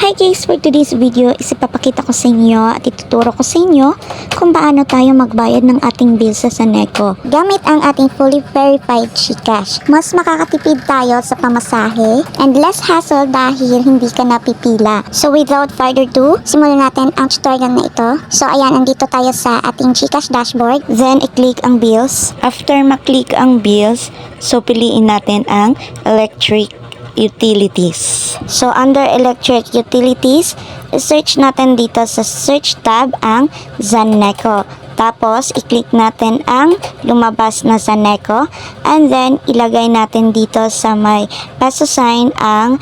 Hi guys, for today's video is ipapakita ko sa inyo at ituturo ko sa inyo kung paano tayo magbayad ng ating bill sa Saneco. Gamit ang ating fully verified GCash, mas makakatipid tayo sa pamasahe and less hassle dahil hindi ka napipila. So without further ado, simulan natin ang tutorial na ito. So ayan, andito tayo sa ating GCash dashboard. Then i-click ang bills. After maklik ang bills, so piliin natin ang electric utilities. So under electric utilities, search natin dito sa search tab ang Saneco. Tapos i-click natin ang lumabas na Saneco and then ilagay natin dito sa may peso sign ang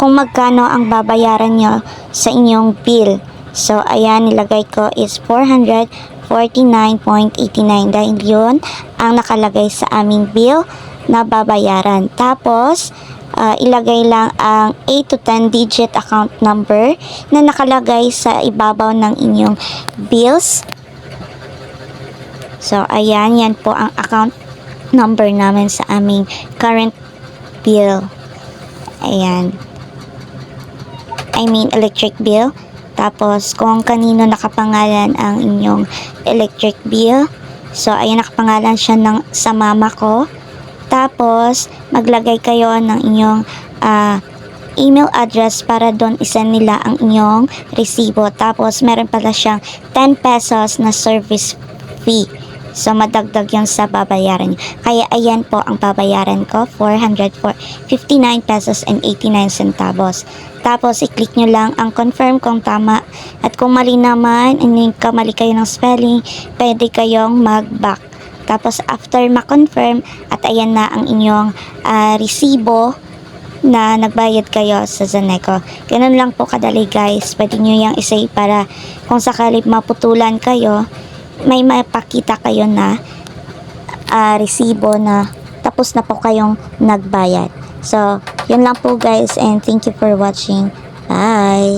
kung magkano ang babayaran nyo sa inyong bill. So ayan, nilagay ko is 449.89 dahil yun ang nakalagay sa aming bill na babayaran. Tapos ilagay lang ang 8 to 10 digit account number na nakalagay sa ibabaw ng inyong bills. So ayan, yan po ang account number namin sa aming current bill. Ayan, I mean electric bill. Tapos kung kanino nakapangalan ang inyong electric bill, so ayan, nakapangalan siya sa mama ko. Tapos, maglagay kayo ng inyong email address para doon isend nila ang inyong resibo. Tapos, meron pala siyang 10 pesos na service fee. So, madagdag yun sa babayaran niyo. Kaya, ayan po ang babayaran ko, 459 pesos and 89 centavos. Tapos, i-click nyo lang ang confirm kung tama. At kung mali naman, kamali kayo ng spelling, pwede kayong mag-back. Tapos after ma-confirm at ayan na ang inyong resibo na nagbayad kayo sa Saneco. Ganun lang po kadali guys. Pwede nyo yung isave para kung sakali maputulan kayo, may mapakita kayo na resibo na tapos na po kayong nagbayad. So, yun lang po guys and thank you for watching. Bye!